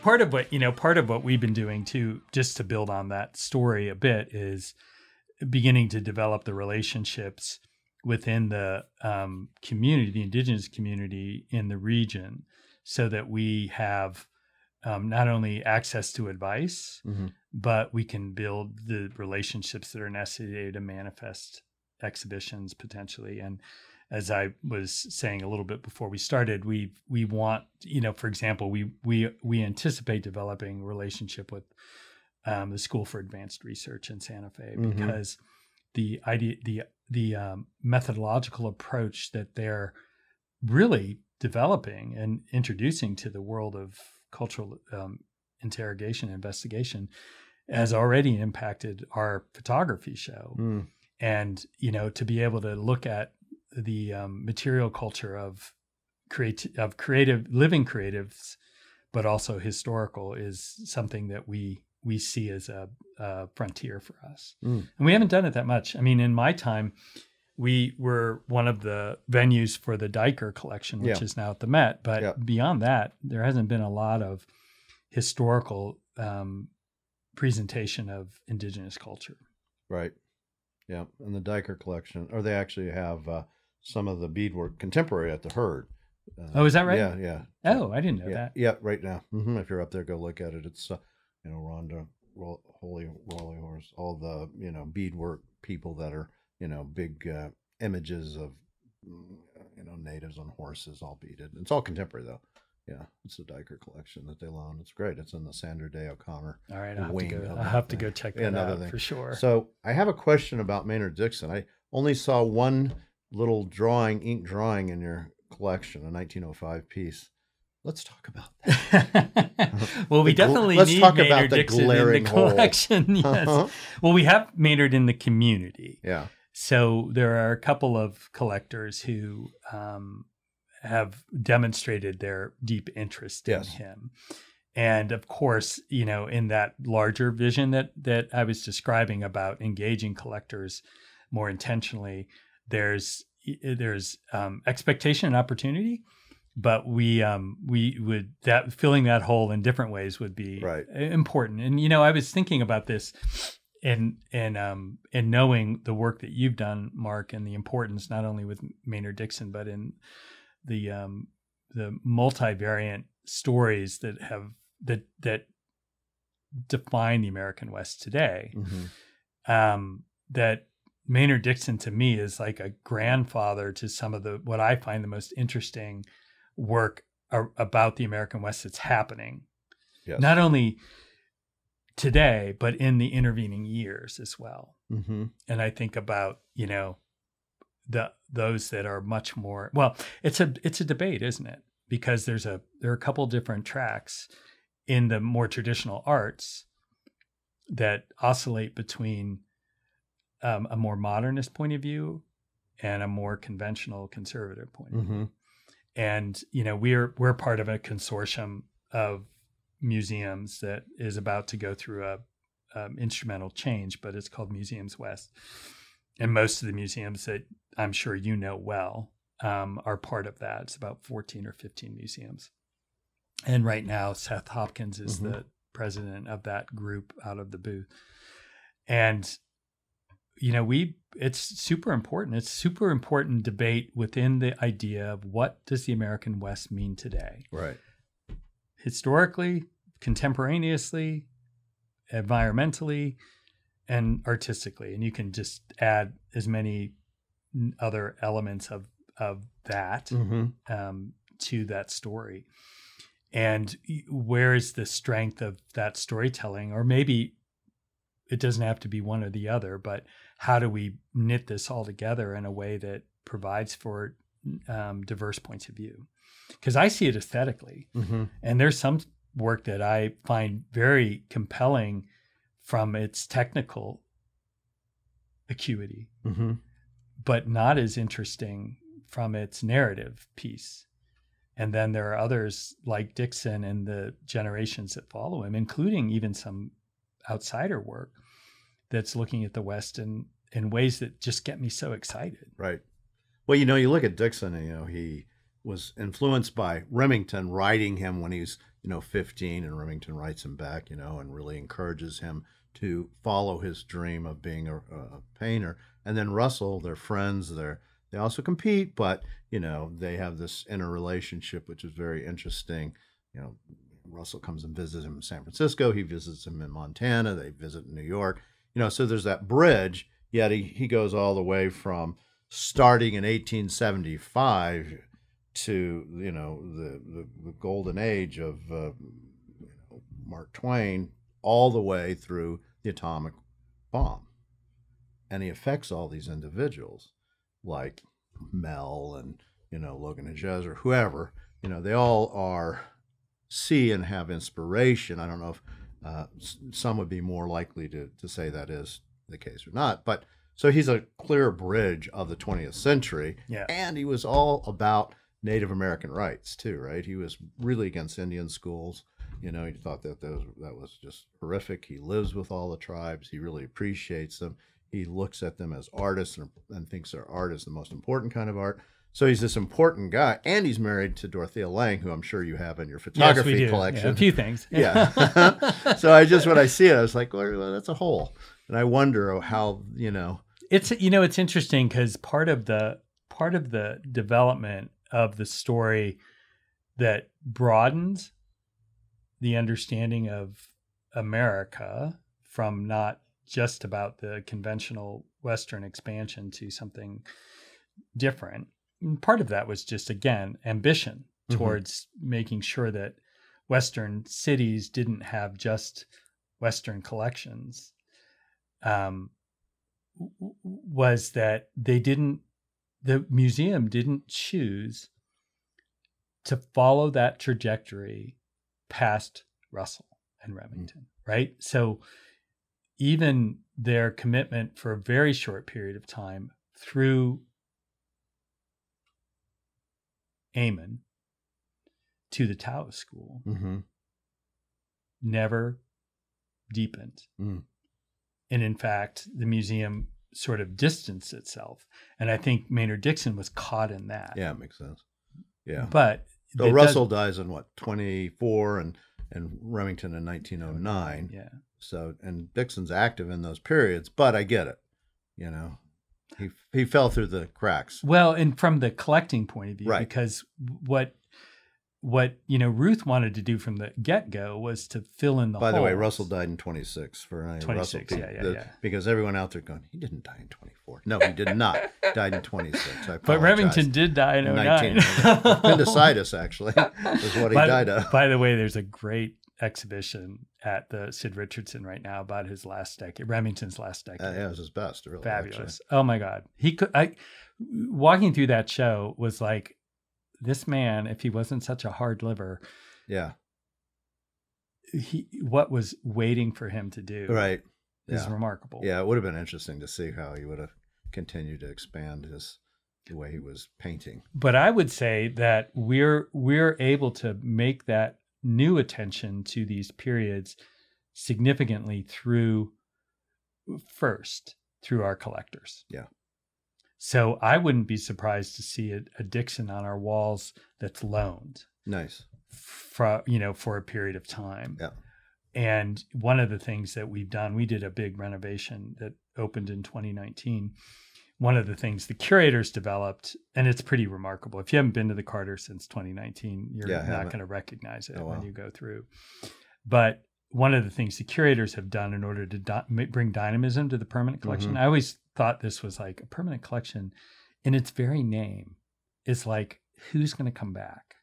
part of what we've been doing too, just to build on that story a bit, is beginning to develop the relationships within the community, the indigenous community in the region, so that we have not only access to advice, but we can build the relationships that are necessary to manifest exhibitions potentially. And as I was saying a little bit before we started, we want, for example, we anticipate developing a relationship with the School for Advanced Research in Santa Fe, because the methodological approach that they're really developing and introducing to the world of cultural interrogation and investigation has already impacted our photography show. And, to be able to look at the material culture of creative living creatives, but also historical, is something that we see as a frontier for us. And we haven't done it that much. I mean, in my time, we were one of the venues for the Diker collection, which is now at the Met. But beyond that, there hasn't been a lot of historical presentation of indigenous culture. Right. Yeah. And the Diker collection, or they actually have some of the beadwork contemporary at the Herd. Oh, is that right? Yeah. Yeah. Oh, I didn't know that. Yeah. Right now. If you're up there, go look at it. It's, Rhonda, Holy Horse, all the, beadwork people that are, big images of, natives on horses all beaded. It's all contemporary though. Yeah, it's the Diker collection that they loan. It's great. It's in the Sandra Day O'Connor. All right, I'll have to go check that out for sure. So I have a question about Maynard Dixon. I only saw one little ink drawing in your collection, a 1905 piece. Let's talk about that. Well, we definitely need Maynard Dixon in the collection. Yes. Well, we have Maynard in the community. Yeah. So there are a couple of collectors who have demonstrated their deep interest in him. And of course, in that larger vision that I was describing about engaging collectors more intentionally, there's expectation and opportunity, but we would filling that hole in different ways would be important. And I was thinking about this and knowing the work that you've done, Mark, and the importance not only with Maynard Dixon, but in the multivariant stories that define the American West today. That Maynard Dixon to me is like a grandfather to some of what I find the most interesting work about the American West that's happening, not only today but in the intervening years as well. And I think about those that are much more, well, it's a debate, isn't it? Because there are a couple different tracks in the more traditional arts that oscillate between a more modernist point of view and a more conventional conservative point of view. And we're part of a consortium of museums that is about to go through a instrumental change, but it's called Museums West. And most of the museums that I'm sure well are part of that. It's about 14 or 15 museums. And right now, Seth Hopkins is the president of that group out of the booth. And, it's super important. It's super important debate within the idea of what does the American West mean today? Right. Historically, contemporaneously, environmentally, and artistically. And you can just add as many other elements of that to that story. And where is the strength of that storytelling? Or maybe it doesn't have to be one or the other, but how do we knit this all together in a way that provides for diverse points of view? Because I see it aesthetically. And there's some work that I find very compelling from its technical acuity, but not as interesting from its narrative piece. And then there are others like Dixon and the generations that follow him, including even some outsider work that's looking at the West in ways that just get me so excited. Right. Well, you look at Dixon and, he was influenced by Remington writing him when he's 15, and Remington writes him back, and really encourages him to follow his dream of being a painter. And then Russell, they're friends, they also compete, but they have this inner relationship, which is very interesting. Russell comes and visits him in San Francisco. He visits him in Montana. They visit in New York. So there's that bridge. Yet he goes all the way from starting in 1875 to the golden age of Mark Twain, all the way through the atomic bomb, and he affects all these individuals like Mel and Logan and Jez or whoever. They all see and have inspiration. I don't know if some would be more likely to say that is the case or not, but so he's a clear bridge of the 20th century. Yeah. And he was all about Native American rights too, right? He was really against Indian schools. He thought that was just horrific. He lives with all the tribes. He really appreciates them. He looks at them as artists and thinks their art is the most important kind of art. So he's this important guy, and he's married to Dorothea Lange, who I'm sure you have in your photography collection. Yeah, a few things. Yeah. So when I see it, I was like, well, that's a whole. And I wonder how, It's it's interesting because part of the development of the story that broadens the understanding of America from not just about the conventional Western expansion to something different. And part of that was just, again, ambition towards making sure that Western cities didn't have just Western collections. Was that the museum didn't choose to follow that trajectory past Russell and Remington, right? So even their commitment for a very short period of time through Amon to the Taoist school never deepened. And in fact, the museum sort of distanced itself. And I think Maynard Dixon was caught in that. Yeah, it makes sense. Yeah. But so Russell dies in 24 and Remington in 1909. Yeah. So, and Dixon's active in those periods, but I get it. He fell through the cracks. Well, and from the collecting point of view, right. Because what Ruth wanted to do from the get-go was to fill in the By the holes. way, Russell died in 26 for 26, Russell, yeah. Because everyone out there going, he didn't die in 24. No, he did not. Died in 26. I apologize. But Remington did die in 09. Appendicitis, actually, is what he died of. By the way, there's a great exhibition at the Sid Richardson right now about his last decade, Remington's last decade. Yeah, it was his best, really. Fabulous. Actually. Oh my God. Walking through that show was like, this man, if he wasn't such a hard liver, what was waiting for him to do is remarkable. Yeah, it would have been interesting to see how he would have continued to expand the way he was painting. But I would say that we're able to make that new attention to these periods significantly through our collectors. Yeah. So I wouldn't be surprised to see a Dixon on our walls that's loaned. Nice. For a period of time. Yeah. And one of the things that we've done, we did a big renovation that opened in 2019. One of the things the curators developed, and it's pretty remarkable. If you haven't been to the Carter since 2019, you're not going to recognize it when you go through. But one of the things the curators have done in order to bring dynamism to the permanent collection, I always thought this was like a permanent collection in its very name is like, who's going to come back,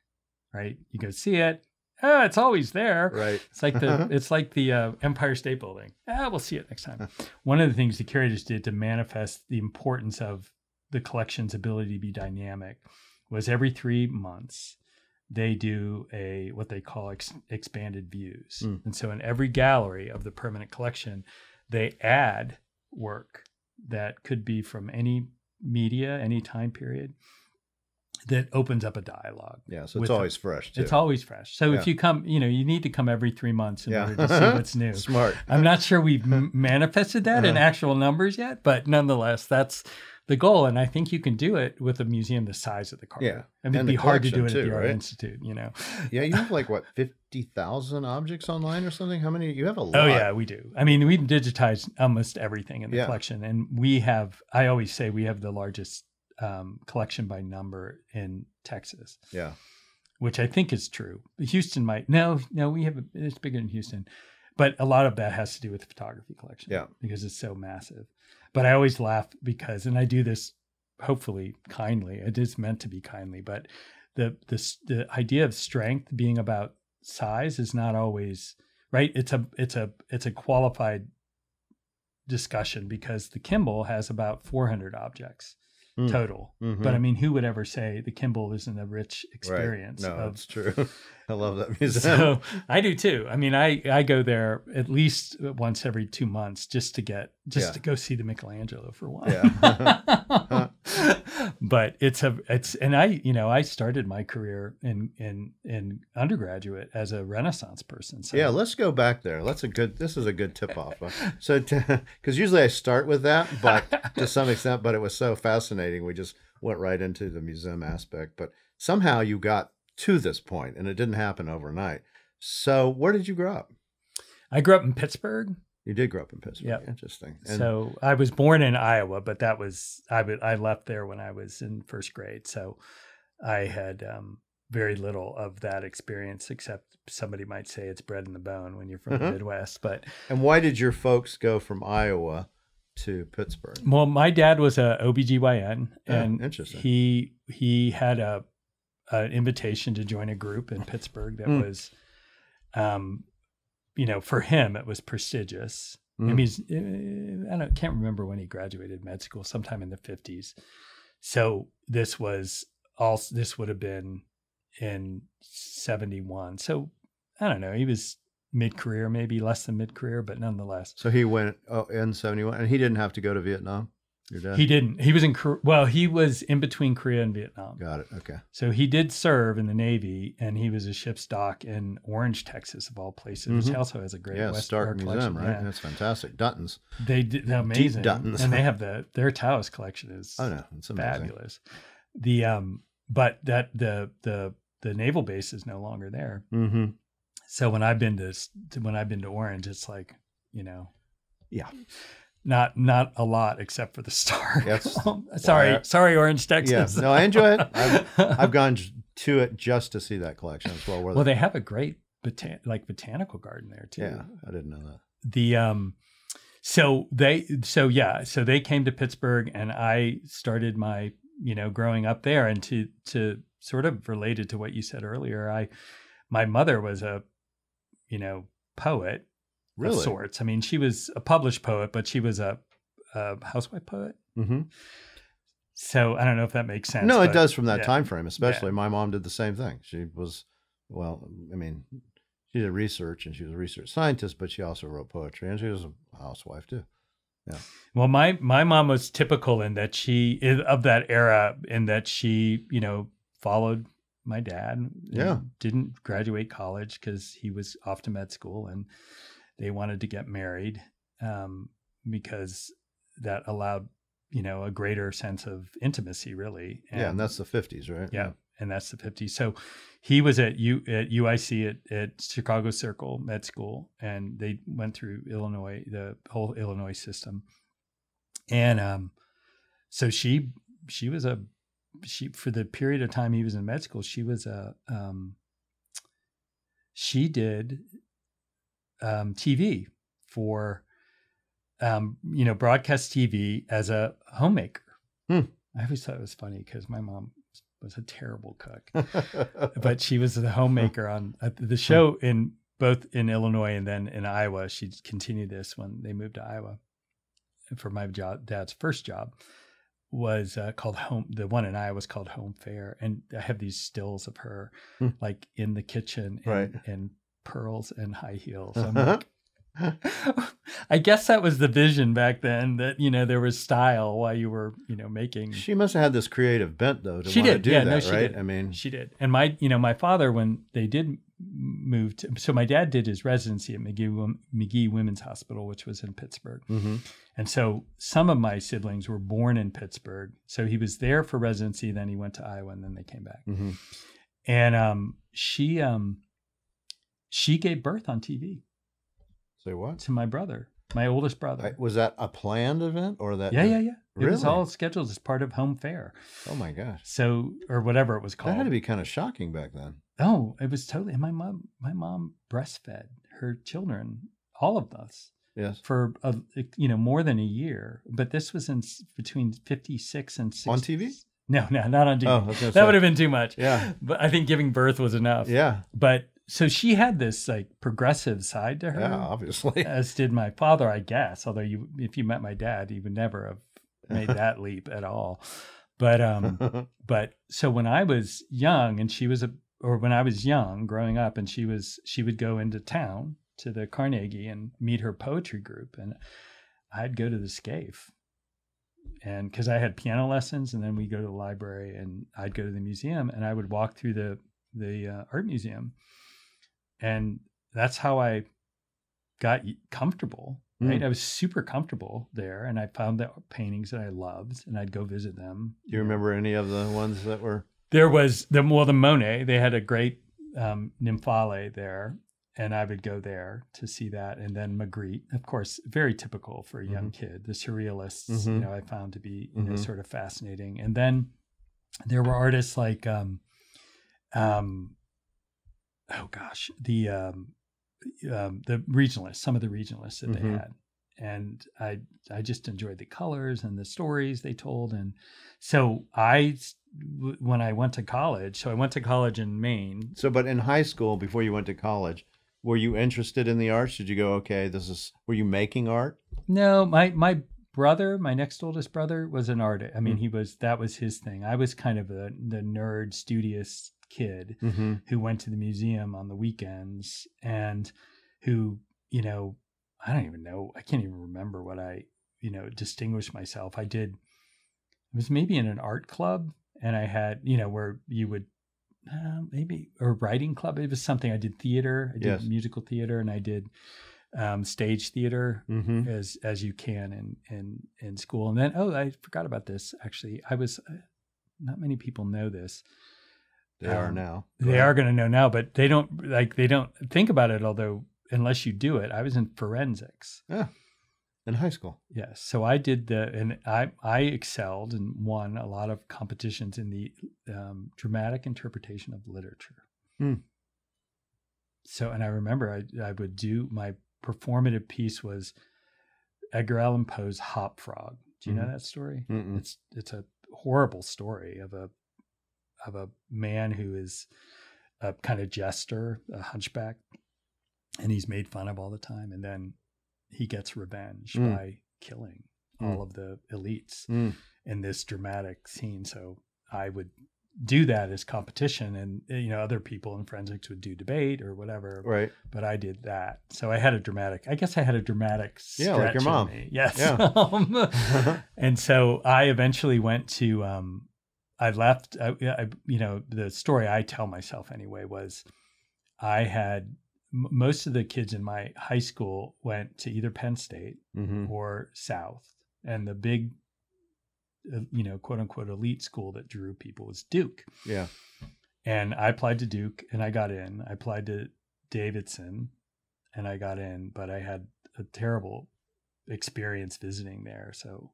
right? You go see it. Oh, it's always there. Right. It's like the Empire State Building. We'll see it next time. One of the things the curators did to manifest the importance of the collection's ability to be dynamic was every 3 months, they do what they call expanded views. And so in every gallery of the permanent collection, they add work that could be from any media, any time period. that opens up a dialogue. Yeah, so it's always fresh too. It's always fresh. So if you come, you need to come every 3 months in order to see what's new. Smart. I'm not sure we've manifested that in actual numbers yet, but nonetheless, that's the goal. And I think you can do it with a museum the size of the Carter. Yeah. I mean, it'd be hard to do it too, at the Art right? Institute, Yeah, you have like, what, 50,000 objects online or something? How many? You have a lot. Oh, yeah, we do. I mean, we've digitized almost everything in the collection. And I always say we have the largest collection by number in Texas. Yeah. Which I think is true. Houston might. No, it's bigger than Houston. But a lot of that has to do with the photography collection. Yeah. Because it's so massive. But I always laugh because, and I do this hopefully kindly, it is meant to be kindly, but the idea of strength being about size is not always right. It's a qualified discussion because the Kimball has about 400 objects total. Mm-hmm. But I mean, who would ever say the Kimball isn't a rich experience? Right. No, that's true. I love that museum. So I do too. I mean, I go there at least once every 2 months just to go see the Michelangelo for one. Yeah. But I started my career in undergraduate as a Renaissance person. So. Yeah, let's go back there. This is a good tip off. So, because usually I start with that, but to some extent, but it was so fascinating. We just went right into the museum aspect, but somehow you got to this point and it didn't happen overnight. So where did you grow up? I grew up in Pittsburgh. You did grow up in Pittsburgh. Yep. Interesting. So I was born in Iowa, but I left there when I was in first grade. So I had very little of that experience, except somebody might say it's bred in the bone when you're from the Midwest. And why did your folks go from Iowa to Pittsburgh? Well, my dad was a OBGYN, and interesting. He had an invitation to join a group in Pittsburgh that was, for him it was prestigious. I mean, can't remember when he graduated med school, sometime in the 50s. So this would have been in 71. So I don't know. He was mid-career, maybe less than mid-career, but nonetheless. So he went in 71, and he didn't have to go to Vietnam? Your dad? He didn't. He was he was in between Korea and Vietnam. Got it. Okay. So he did serve in the Navy, and he was a ship's dock in Orange, Texas, of all places, which also has a great West Stark Museum, right? Yeah. That's fantastic. Dutton's. They're amazing. Deep Dutton's. And they have their Taos collection is it's amazing. fabulous. But the naval base is no longer there. Mm-hmm. So when I've been to Orange, it's like, yeah. Not a lot except for the star. Yes. Sorry, Orange, Texas. Yeah. No, I enjoy it. I've gone to it just to see that collection as well. Well, they have a great botanical garden there too. Yeah, I didn't know that. So they came to Pittsburgh, and I started my growing up there, and to sort of related to what you said earlier, my mother was a poet. Really? Of sorts. I mean, she was a published poet, but she was a housewife poet. Mm-hmm. So I don't know if that makes sense. No, it does from that time frame, especially. Yeah. My mom did the same thing. She was, she did research, and she was a research scientist, but she also wrote poetry, and she was a housewife too. Yeah. Well, my mom was typical in that she of that era, in that she followed my dad. Yeah. Didn't graduate college because he was off to med school, and they wanted to get married because that allowed, a greater sense of intimacy, really. And that's the 50s, right? Yeah, and that's the 50s. So he was at UIC at Chicago Circle Med School, and they went through Illinois, the whole Illinois system. And so she was for the period of time he was in med school, she did TV for, broadcast TV as a homemaker. I always thought it was funny because my mom was a terrible cook, but she was the homemaker on the show both in Illinois and then in Iowa. She continued this when they moved to Iowa. For my dad's first job was called Home. The one in Iowa was called Home Fare, and I have these stills of her like in the kitchen, right, and pearls and high heels. I'm like, I guess that was the vision back then, that, there was style while you were, making. She must have had this creative bent, though, to She want to did. do Yeah, that, no, she right? did. I mean, she did. And my father, when they did move to, so my dad did his residency at McGee Women's Hospital, which was in Pittsburgh. mm-hmm. And so some of my siblings were born in Pittsburgh. So he was there for residency, then he went to Iowa, and then they came back. Mm-hmm. And she gave birth on TV. Say what? To my brother, my oldest brother. Was that a planned event or that? Yeah. Really? It was all scheduled as part of home fare. Oh my gosh. So, or whatever it was called. That had to be kind of shocking back then. Oh, it was totally. And my mom breastfed her children, all of us. Yes. For more than a year. But this was in between 56 and 60. On TV? No, not on TV. Oh, that would have been too much. Yeah. But I think giving birth was enough. Yeah. But so she had this like progressive side to her. Yeah, obviously. As did my father, I guess. Although if you met my dad, he would never have made that leap at all. But but so when I was young and when I was young growing up, and she would go into town to the Carnegie and meet her poetry group, and I'd go to the SCAFE. And because I had piano lessons, and then we'd go to the library, and I'd go to the museum, and I would walk through the art museum. And that's how I got comfortable, right? I was super comfortable there, and I found the paintings that I loved, and I'd go visit them. Do you remember any of the ones that were? There was the Monet. They had a great Nymphale there, and I would go there to see that. And then Magritte, of course, very typical for a young kid. The surrealists, Mm-hmm. I found to be Mm-hmm. sort of fascinating. And then there were artists like the regionalists, some of the regionalists that they Mm-hmm. had. And I just enjoyed the colors and the stories they told. And so when I went to college, I went to college in Maine. So, but in high school, before you went to college, were you interested in the arts? Did you go, okay, were you making art? No, my brother, my next oldest brother, was an artist. I mean, that was his thing. I was kind of the nerd, studious kid Mm-hmm. who went to the museum on the weekends, and who, I don't even know. I can't even remember what I, distinguished myself. It was maybe in an art club, and I had, where you would maybe, or writing club. It was something. I did theater. I did Yes. musical theater, and I did stage theater, Mm-hmm. as you can in school. And then, I forgot about this. Actually, I was, not many people know this. They are now. They are going to know now, but they don't think about it. Although, unless you do it, I was in forensics. Yeah. In high school. Yes. So I did and I excelled and won a lot of competitions in the dramatic interpretation of literature. Hmm. So, and I remember I would do, my performative piece was Edgar Allan Poe's Hop Frog. Do you know that story? Mm-mm. It's a horrible story of a man who is a kind of jester, a hunchback, and he's made fun of all the time. And then he gets revenge by killing all of the elites in this dramatic scene. So I would do that as competition, and other people in forensics would do debate or whatever. Right. But I did that. So I had a dramatic stretch like your mom. in me. Yes. Yeah. And so I eventually went to I left, the story I tell myself anyway was I had most of the kids in my high school went to either Penn State Mm-hmm. or South, and the big, quote unquote elite school that drew people was Duke. Yeah. And I applied to Duke and I got in. I applied to Davidson and I got in, but I had a terrible experience visiting there. So,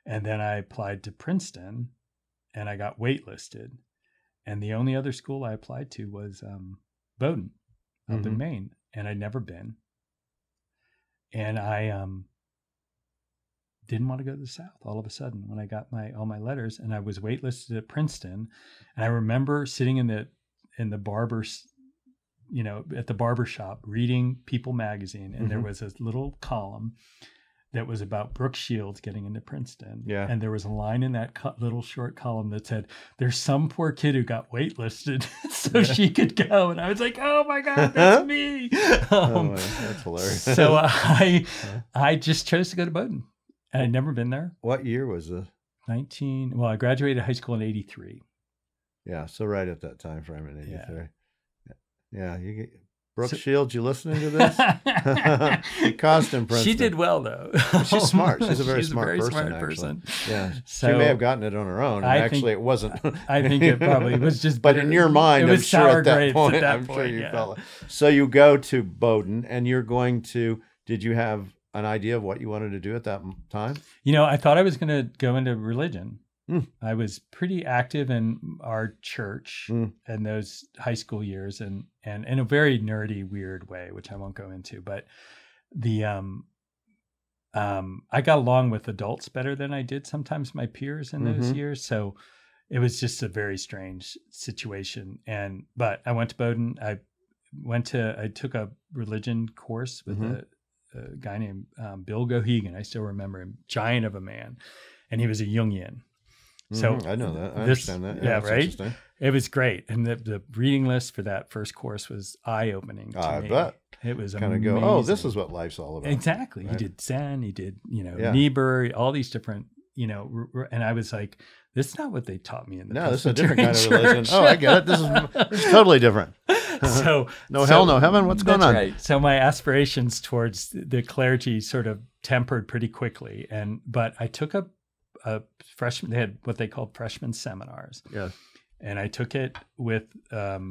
and then I applied to Princeton and I got waitlisted. And the only other school I applied to was Bowdoin up in Maine, and I'd never been. And I didn't want to go to the South all of a sudden when I got all my letters, and I was waitlisted at Princeton. And I remember sitting in the barber's, at the barber shop reading People magazine, and there was a little column that was about Brooke Shields getting into Princeton. Yeah. And there was a line in that little short column that said, there's some poor kid who got waitlisted so she could go. And I was like, oh my God, that's me. That's hilarious. So I just chose to go to Bowdoin. And I'd never been there. What year was this? I graduated high school in 83. Yeah. So right at that time frame in 83. Yeah. You get Brooke Shields, you listening to this? She caused him Princeton. She did well, though. She's smart. She's a very smart person. Yeah. So, she may have gotten it on her own. And actually, it wasn't. I think it probably was just. But in your mind, I'm sure at that point, sure you felt it. So you go to Bowdoin, and you're going to. Did you have an idea of what you wanted to do at that time? I thought I was going to go into religion. I was pretty active in our church in those high school years, and in a very nerdy, weird way, which I won't go into. But I got along with adults better than I did sometimes my peers in those years. So it was just a very strange situation. But I went to Bowdoin. I took a religion course with a guy named Bill Gohegan. I still remember him, giant of a man, and he was a Jungian. So I know that. I understand that. Yeah, right. It was great, and the reading list for that first course was eye-opening to me. I bet it was kind amazing. of go. Oh, this is what life's all about. Exactly. Right? He did Zen. He did Niebuhr. All these different and I was like, this is not what they taught me in the this is a different kind of church. religion. Oh, I get it. This is totally different. So hell, no heaven. What's going on? Right. So my aspirations towards the clergy sort of tempered pretty quickly, but I took a freshman. They had what they called freshman seminars. Yeah. And I took it with a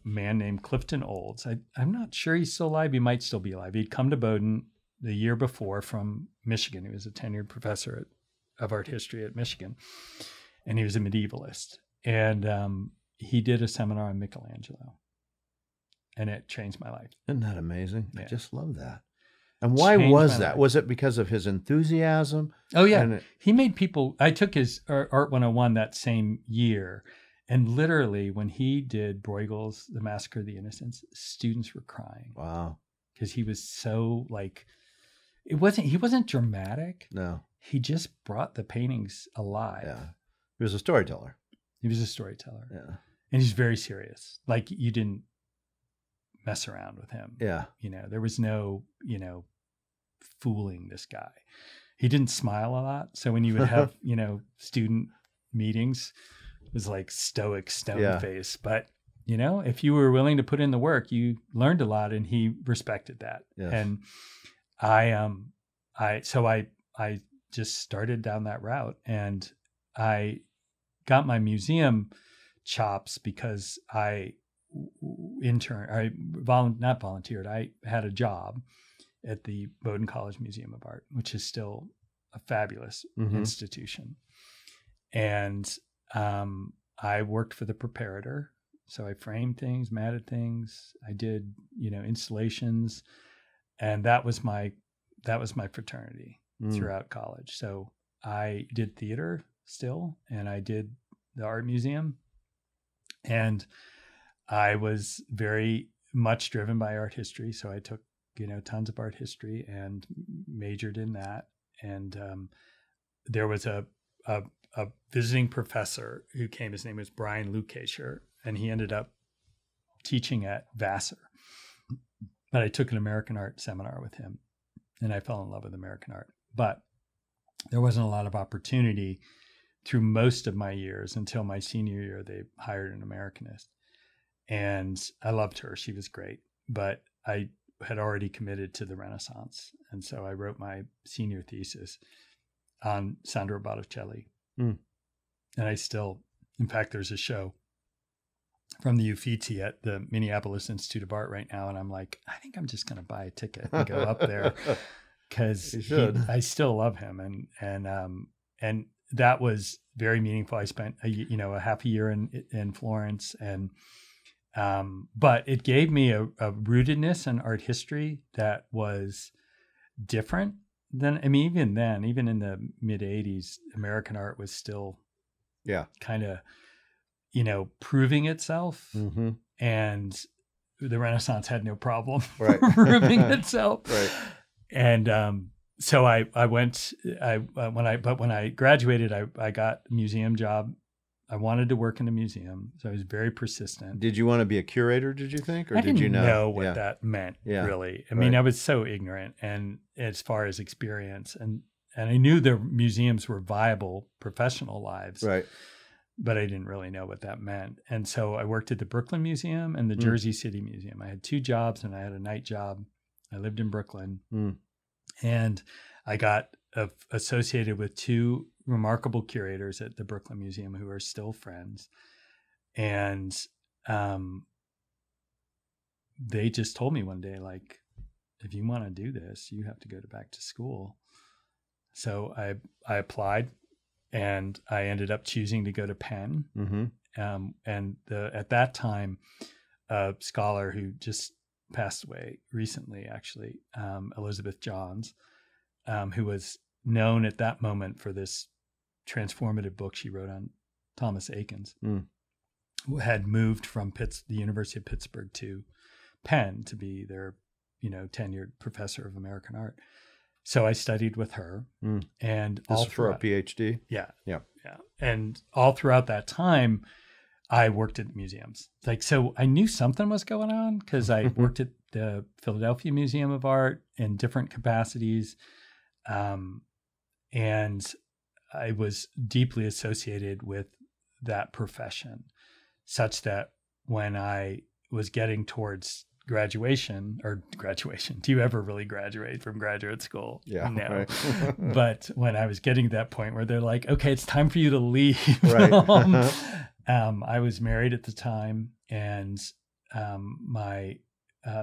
man named Clifton Olds. I'm not sure he's still alive. He might still be alive. He'd come to Bowdoin the year before from Michigan. He was a tenured professor of art history at Michigan, and he was a medievalist. And he did a seminar on Michelangelo, and it changed my life. Isn't that amazing? Yeah. I just love that. And why was that? Was it because of his enthusiasm? Oh, yeah. He made people... I took his Art 101 that same year, and literally when he did Bruegel's The Massacre of the Innocents, students were crying. Wow. Because he was so he wasn't dramatic. No. He just brought the paintings alive. Yeah. He was a storyteller. Yeah. And he's very serious. Like, you didn't mess around with him. Yeah. There was no, fooling this guy. He didn't smile a lot. So when you would have, student meetings, it was like stoic stone face. But, if you were willing to put in the work, you learned a lot, and he respected that. Yes. And I just started down that route, and I got my museum chops because I not volunteered. I had a job at the Bowdoin College Museum of Art, which is still a fabulous institution. And I worked for the preparator. So I framed things, matted things. I did, installations, and that was my fraternity throughout college. So I did theater still, and I did the art museum, and I was very much driven by art history. So I took, tons of art history and majored in that. And there was a visiting professor who came. His name was Brian Lukasher, and he ended up teaching at Vassar. But I took an American art seminar with him, and I fell in love with American art. But there wasn't a lot of opportunity through most of my years until my senior year. They hired an Americanist. And I loved her. She was great. But I had already committed to the Renaissance. And so I wrote my senior thesis on Sandro Botticelli. And I still, in fact, there's a show from the Uffizi at the Minneapolis Institute of Art right now. And I'm like, I think I'm just going to buy a ticket and go up there, because I still love him. And that was very meaningful. I spent a half a year in Florence, and but it gave me a rootedness in art history that was different than, even in the mid 80s, American art was still kind of, proving itself. And the Renaissance had no problem proving itself. Right. And so I went, when I graduated, I got a museum job. I wanted to work in a museum, so I was very persistent. Did you want to be a curator, did you think? Or I did you didn't know what Yeah. that meant, Yeah. really. I mean, I was so ignorant, and as far as experience, and I knew the museums were viable professional lives, Right. but I didn't really know what that meant. And so I worked at the Brooklyn Museum and the Jersey City Museum. I had 2 jobs, and I had a night job. I lived in Brooklyn, and I got associated with 2 remarkable curators at the Brooklyn Museum who are still friends. And they just told me one day, like, if you want to do this, you have to go back to school. So I applied, and I ended up choosing to go to Penn. And at that time, a scholar who just passed away recently, actually, Elizabeth Johns, who was known at that moment for this transformative book she wrote on Thomas Eakins, who had moved from the University of Pittsburgh to Penn to be their, tenured professor of American art. So I studied with her, and this is for a PhD. Yeah. And all throughout that time, I worked at museums. So I knew something was going on because I worked at the Philadelphia Museum of Art in different capacities. And I was deeply associated with that profession, such that when I was getting towards graduation, do you ever really graduate from graduate school? Yeah. No. Right. But when I was getting to that point where they're like, okay, it's time for you to leave. Right. I was married at the time, and my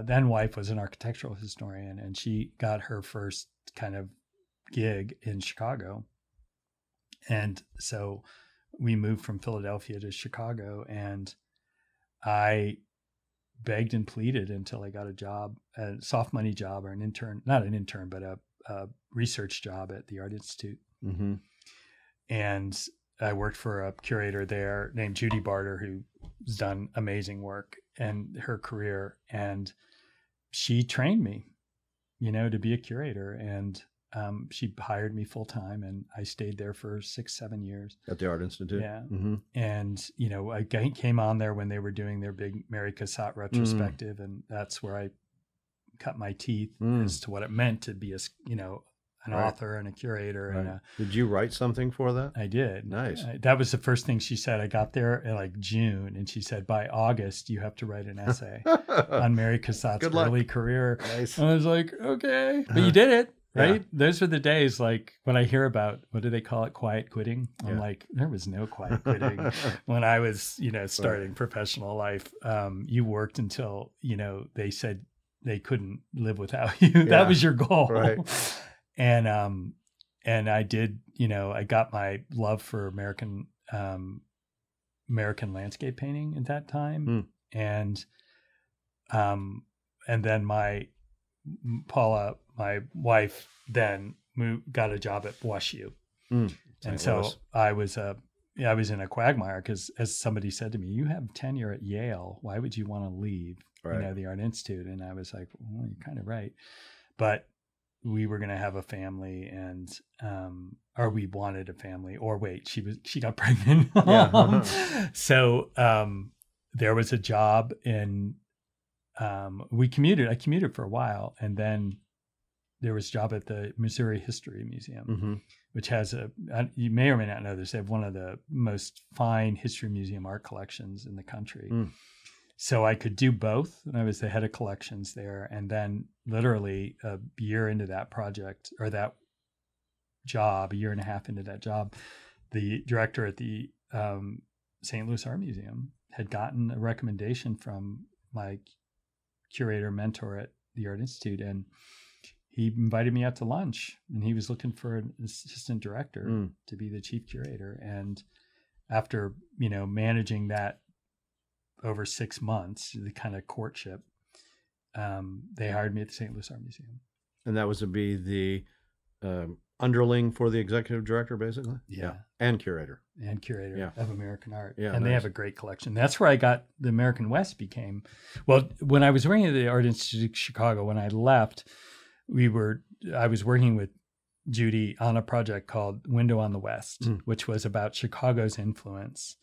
then wife was an architectural historian, and she got her first kind of gig in Chicago. And so we moved from Philadelphia to Chicago, and I begged and pleaded until I got a job, a soft money job, or not an intern, but a research job at the Art Institute. And I worked for a curator there named Judy Barter, who's done amazing work in her career. And she trained me, to be a curator. And she hired me full time, and I stayed there for 6-7 years at the Art Institute. Yeah. And, I came on there when they were doing their big Mary Cassatt retrospective. And that's where I cut my teeth as to what it meant to be an author and a curator. And did you write something for that? I did. Nice. That was the first thing she said. I got there in like June, and she said, by August, you have to write an essay on Mary Cassatt's early career. Nice. And I was like, okay, but you did it. Right. Yeah. Those were the days, like when I hear about, what do they call it? Quiet quitting. I'm like, there was no quiet quitting when I was, starting professional life. You worked until, they said they couldn't live without you. That was your goal. Right. And I did, I got my love for American landscape painting at that time. And then Paula, my wife, then got a job at WashU. And so I was in a quagmire because, as somebody said to me, you have tenure at Yale. Why would you want to leave, the Art Institute? And I was like, well, you're kind of right. But we were going to have a family, and, or we wanted a family, or wait, she got pregnant. So there was a job in, I commuted for a while, and then there was a job at the Missouri History Museum, which has you may or may not know this, they have one of the most fine history museum art collections in the country. So I could do both, and I was the head of collections there. And then literally a year into that project, or that job, a year and a half into that job, the director at the St. Louis Art Museum had gotten a recommendation from my curator mentor at the Art Institute, and he invited me out to lunch, and he was looking for an assistant director to be the chief curator. And after, managing that over 6 months, the kind of courtship, they hired me at the St. Louis Art Museum. And that was to be the underling for the executive director, basically? Yeah. And curator of American art. Yeah, and they have a great collection. That's where I got the American West became. Well, when I was working at the Art Institute of Chicago, when I left, I was working with Judy on a project called Window on the West, which was about Chicago's influence,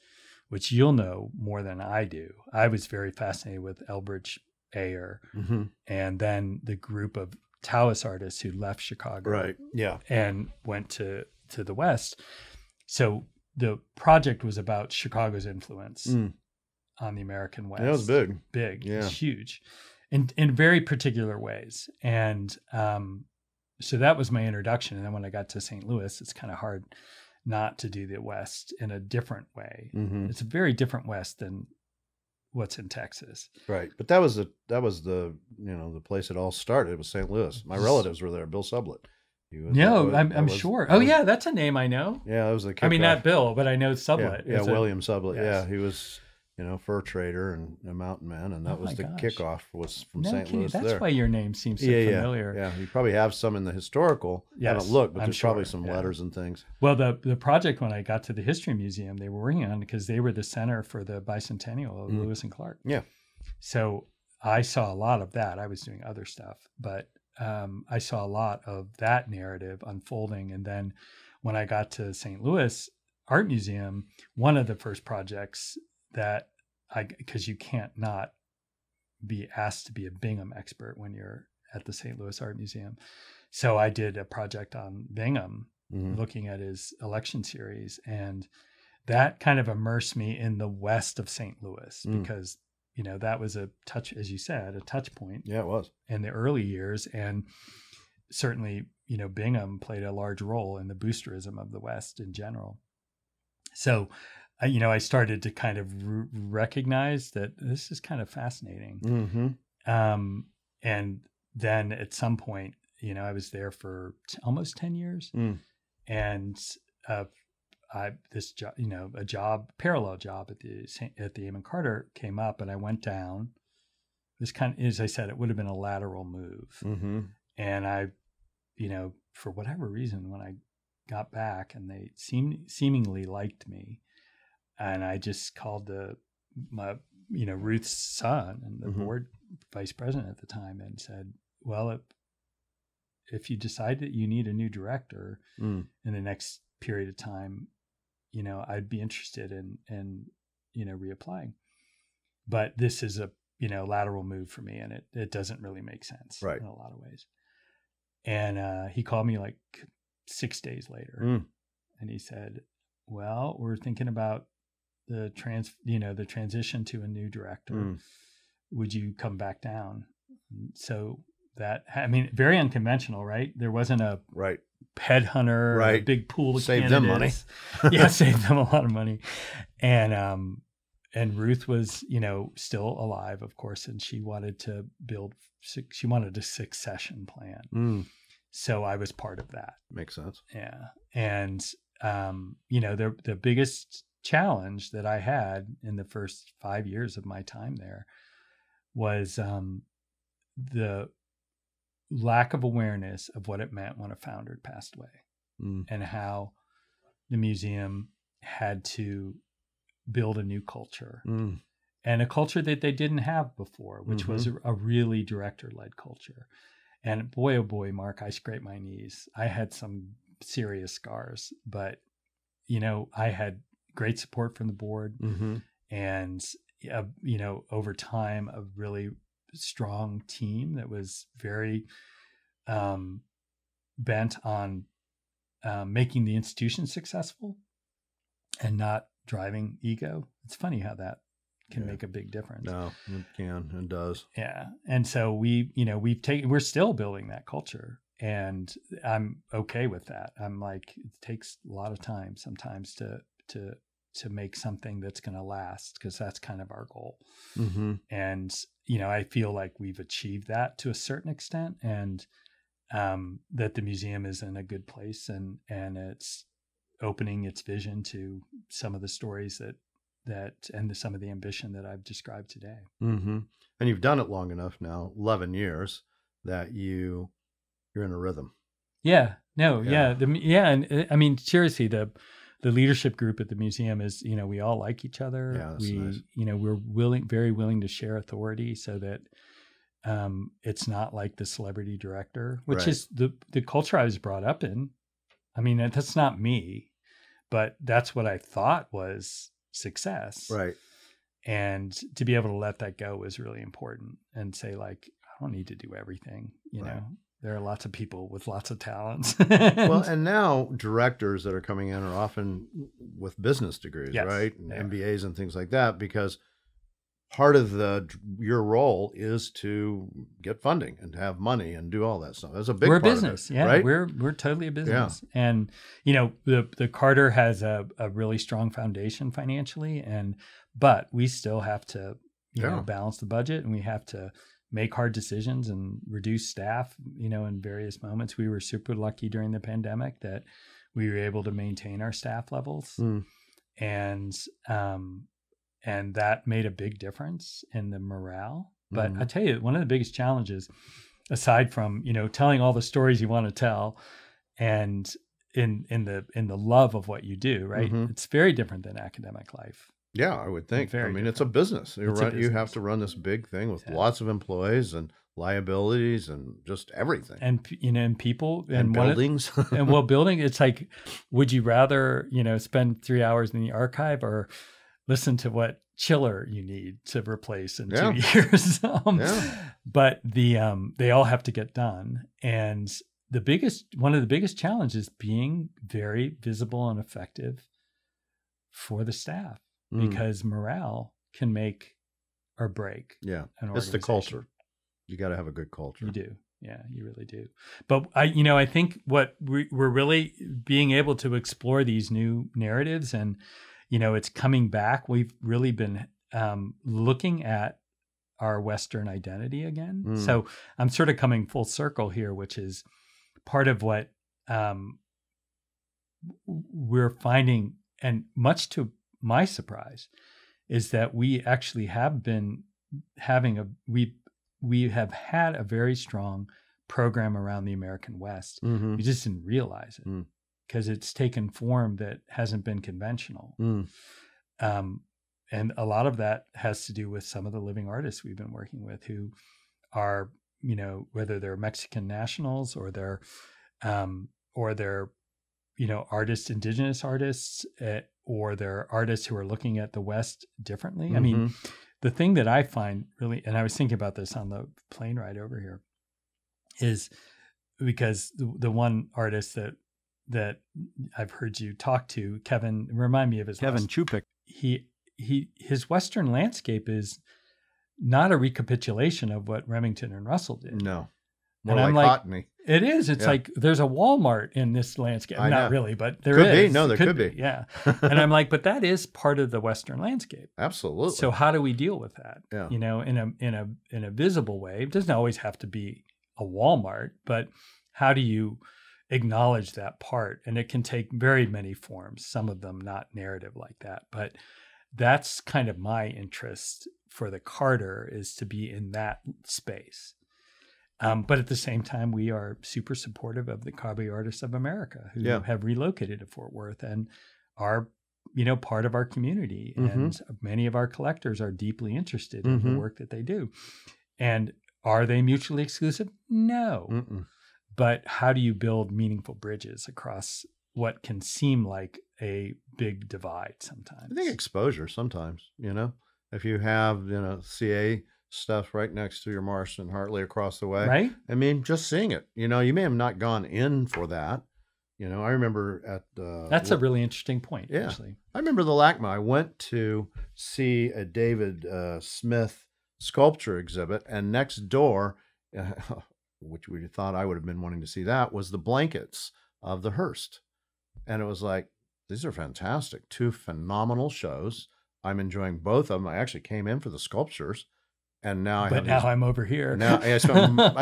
which you'll know more than I do. I was very fascinated with Elbridge Ayer, and then the group of Taoist artists who left Chicago, Right. Yeah. and went to the West. So the project was about Chicago's influence on the American West. That was big. Big. Yeah. It's huge. In very particular ways. And so that was my introduction. And then when I got to St. Louis, it's kind of hard not to do the West in a different way. It's a very different West than what's in Texas. Right. But that was the the place it all started. It was St. Louis. My relatives were there. Bill Sublette. I'm sure. Oh yeah, that's a name I know. Yeah, that was the kickoff. I mean, not Bill, but I know Sublette. Yeah, William Sublette. Yes. Yeah, he was, fur trader and a mountain man, and that was the kickoff was from St. Louis. That's why your name seems so familiar. Yeah, you probably have some in the historical. Yes, I haven't looked, but there's probably some yeah. letters and things. Well, the project when I got to the History Museum, they were working on because they were the center for the bicentennial of Lewis and Clark. Yeah. So I saw a lot of that. I was doing other stuff, but I saw a lot of that narrative unfolding. And then when I got to St. Louis Art Museum, one of the first projects that because you can't not be asked to be a Bingham expert when you're at the St. Louis Art Museum. So I did a project on Bingham, looking at his election series. And that kind of immersed me in the west of St. Louis because that was a touch, as you said, a touch point. Yeah, it was in the early years. And certainly, Bingham played a large role in the boosterism of the West in general. So, I started to kind of recognize that this is kind of fascinating. And then at some point, I was there for almost 10 years and, this job, a parallel job at the Amon Carter came up, and I went down. This kind of, as I said, it would have been a lateral move. And I, for whatever reason, when I got back, and they seemingly liked me, and I just called Ruth's son and the board vice president at the time and said, well, if you decide that you need a new director in the next period of time, I'd be interested in reapplying. But this is a, lateral move for me, and it doesn't really make sense in a lot of ways. And he called me like 6 days later and he said, well, we're thinking about the transition to a new director. Would you come back down? So that, very unconventional, right? There wasn't a headhunter, a big pool of saved candidates. Them money. Yeah, saved them a lot of money. And Ruth was, still alive, of course, and she wanted to a succession plan. So I was part of that. Makes sense. Yeah. And, the biggest challenge that I had in the first 5 years of my time there was the lack of awareness of what it meant when a founder had passed away and how the museum had to build a new culture and a culture that they didn't have before, which was a really director-led culture. And boy, oh boy, Mark, I scraped my knees. I had some serious scars, but, I had great support from the board and, over time, a really strong team that was very bent on making the institution successful and not driving ego. It's funny how that can make a big difference. No, it can and does. Yeah. And so we're still building that culture, and I'm okay with that. I'm like, it takes a lot of time sometimes to make something that's going to last, because that's kind of our goal. And, I feel like we've achieved that to a certain extent, and that the museum is in a good place, and it's opening its vision to some of the stories and some of the ambition that I've described today. And you've done it long enough now, 11 years, that you're in a rhythm. Yeah. No. Yeah. And seriously, the leadership group at the museum is, we all like each other. Yeah, that's nice. We're very willing to share authority, so that, it's not like the celebrity director, which Right. is the culture I was brought up in. I mean, that's not me, but that's what I thought was success. Right. And to be able to let that go was really important and say, like, I don't need to do everything. You Right. know, there are lots of people with lots of talents. Well, and now directors that are coming in are often with business degrees, Yes, right? And they are. MBAs and things like that, because part of your role is to get funding and have money and do all that stuff. That's a big We're a part business. of it, Yeah. right? We're totally a business. And, you know, the Carter has a really strong foundation financially, but we still have to, you know, balance the budget, and we have to make hard decisions and reduce staff, you know, in various moments. We were super lucky during the pandemic that we were able to maintain our staff levels. Mm. And that made a big difference in the morale. But I tell you, one of the biggest challenges, aside from, you know, telling all the stories you want to tell, and in the love of what you do, right? Mhm. It's very different than academic life. Yeah, I would think. I Very mean, it's a different. business. It's a You have business. to run this big thing with Yeah. lots of employees and liabilities and just everything. And, you know, and people And buildings. and well, building, it's like, would you rather, you know, spend 3 hours in the archive or listen to what chiller you need to replace in 2 years? But they all have to get done. And one of the biggest challenges being very visible and effective for the staff, because morale can make or break. Yeah. An It's the organization. culture. You got to have a good culture. You do. Yeah, you really do. But I think what we're really being able to explore these new narratives, and, you know, it's coming back. We've really been looking at our Western identity again. So I'm sort of coming full circle here, which is part of what we're finding, and much to my surprise, is that we actually have been having we have had a very strong program around the American West. Mm-hmm. We just didn't realize it because it's taken form that hasn't been conventional. And a lot of that has to do with some of the living artists we've been working with, who are, you know, whether they're Mexican nationals or they're, you know, indigenous artists, or they're artists who are looking at the West differently. I mean, the thing that I find really, and I was thinking about this on the plane ride over here, is because the one artist that I've heard you talk to, Kevin, remind me of his Kevin Chupik. His Western landscape is not a recapitulation of what Remington and Russell did. No. More And I'm like like, Hotney. It is. It's like there's a Walmart in this landscape. I Not know. really, but there Could is. be. No, there could be. Yeah. And I'm like, but that is part of the Western landscape. Absolutely. So how do we deal with that? Yeah. You know, in a visible way. It doesn't always have to be a Walmart, but how do you acknowledge that part? And it can take very many forms, some of them not narrative like that. But that's kind of my interest for the Carter, is to be in that space. But at the same time, we are super supportive of the Cowboy Artists of America, who have relocated to Fort Worth and are, you know, part of our community. And many of our collectors are deeply interested in the work that they do. And are they mutually exclusive? No. But how do you build meaningful bridges across what can seem like a big divide sometimes? I think exposure sometimes, you know, if you have, you know, CA stuff right next to your Marston and Hartley across the way. Right. I mean, just seeing it, you know, you may have not gone in for that. You know, I remember at that's a really interesting point. Yeah. Actually, I remember the LACMA. I went to see a David Smith sculpture exhibit, and next door, which we thought I would have been wanting to see, that was the blankets of the Hearst. And it was like, these are fantastic. 2 phenomenal shows. I'm enjoying both of them. I actually came in for the sculptures. And now I'm over here. Now I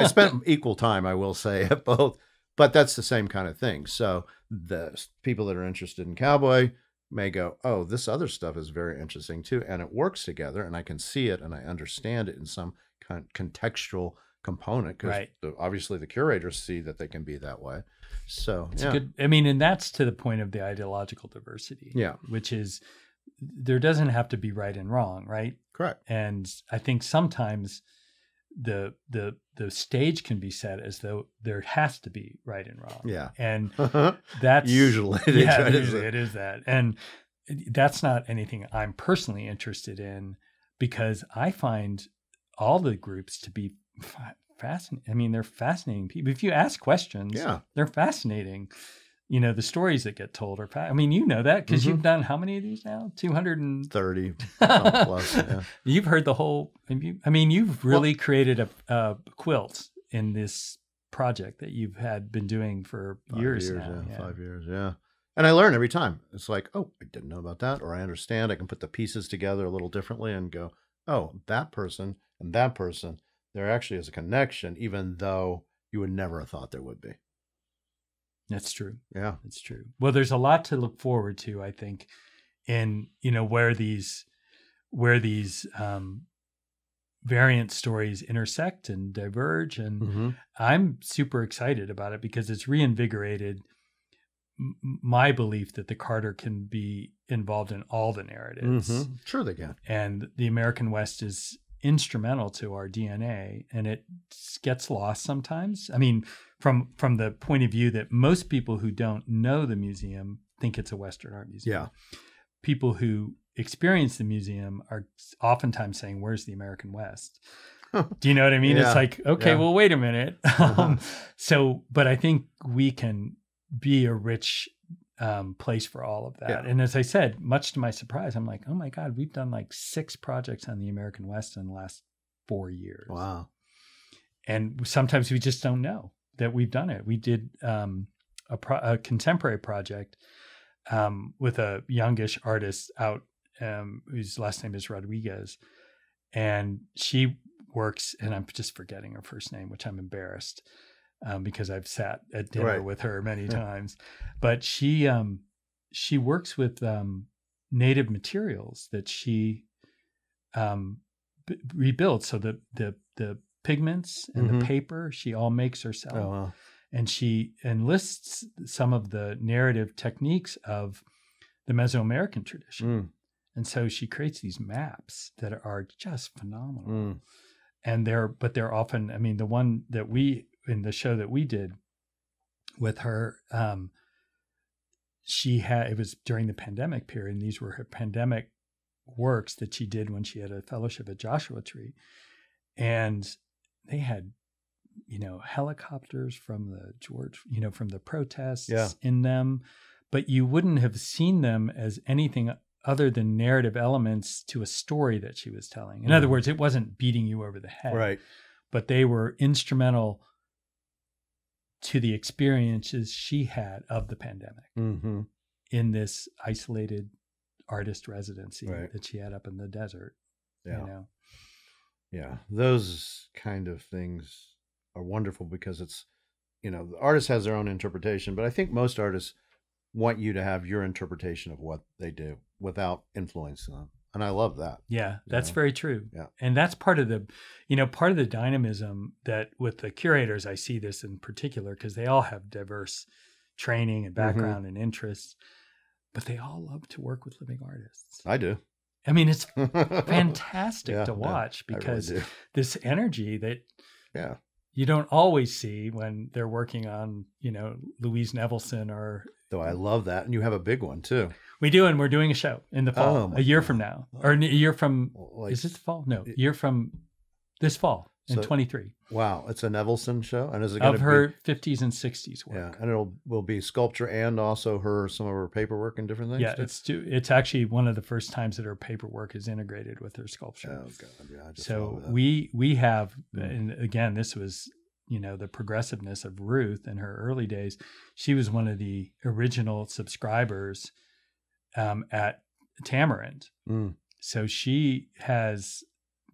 spent equal time, I will say, at both, but that's the same kind of thing. So the people that are interested in cowboy may go, oh, this other stuff is very interesting too, and it works together, and I can see it and I understand it in some kind of contextual component, because obviously the curators see that they can be that way. So it's good. I mean, and that's to the point of the ideological diversity. Yeah, which is, there doesn't have to be right and wrong, right? Correct. And I think sometimes the stage can be set as though there has to be right and wrong. Yeah. And that's usually it is that. And that's not anything I'm personally interested in, because I find all the groups to be fascinating. I mean, they're fascinating people. If you ask questions, they're fascinating. You know, the stories that get told are I mean, you know that because you've done how many of these now? 230 plus. Yeah. You've heard the whole. You've really created a quilt in this project that you've been doing for years now. Yeah. 5 years. Yeah. And I learn every time. It's like, oh, I didn't know about that, or I understand. I can put the pieces together a little differently and go, oh, that person and that person, there actually is a connection, even though you would never have thought there would be. That's true. Yeah, it's true. Well, there's a lot to look forward to, I think, in where these variant stories intersect and diverge, and I'm super excited about it because it's reinvigorated my belief that the Carter can be involved in all the narratives. Sure, they can. And the American West is instrumental to our DNA, and it gets lost sometimes. I mean, from the point of view that most people who don't know the museum think it's a Western art museum. Yeah. People who experience the museum are oftentimes saying, "Where's the American West?" Do you know what I mean? Yeah. It's like, okay, well, wait a minute. But I think we can be a rich place for all of that. Yeah. And as I said, much to my surprise, I'm like, oh my God, we've done like 6 projects on the American West in the last 4 years. Wow. And sometimes we just don't know that we've done it. We did a contemporary project with a youngish artist out whose last name is Rodriguez. And she works, and I'm just forgetting her first name, which I'm embarrassed. Because I've sat at dinner with her many times, but she works with native materials that she rebuilds. So the pigments and the paper she all makes herself. Oh, wow. And she enlists some of the narrative techniques of the Mesoamerican tradition. And so she creates these maps that are just phenomenal. And they're often, I mean, the one that in the show that we did with her, it was during the pandemic period, and these were her pandemic works that she did when she had a fellowship at Joshua Tree. And they had, helicopters from from the protests in them, but you wouldn't have seen them as anything other than narrative elements to a story that she was telling. In other words, it wasn't beating you over the head, right? But they were instrumental to the experiences she had of the pandemic in this isolated artist residency that she had up in the desert. Yeah, those kind of things are wonderful because it's, the artist has their own interpretation, but I think most artists want you to have your interpretation of what they do without influencing them. And I love that. Yeah, that's very true. Yeah. And that's part of the dynamism that with the curators, I see this in particular, because they all have diverse training and background and interests, but they all love to work with living artists. I do. I mean, it's fantastic to watch because really this energy that you don't always see when they're working on, Louise Nevelson or... Though I love that. And you have a big one too. We do, and we're doing a show in the fall, a year from now. Or a year from... is it the fall? No, a year from this fall in 23. Wow. It's a Nevelson show? And is it going to be... Of her 50s and 60s work. Yeah, and will be sculpture and also some of her paperwork and different things? Yeah, it's actually one of the first times that her paperwork is integrated with her sculpture. Oh, God. Yeah, I just so we have, and again, this was... the progressiveness of Ruth in her early days. She was one of the original subscribers at Tamarind. So she has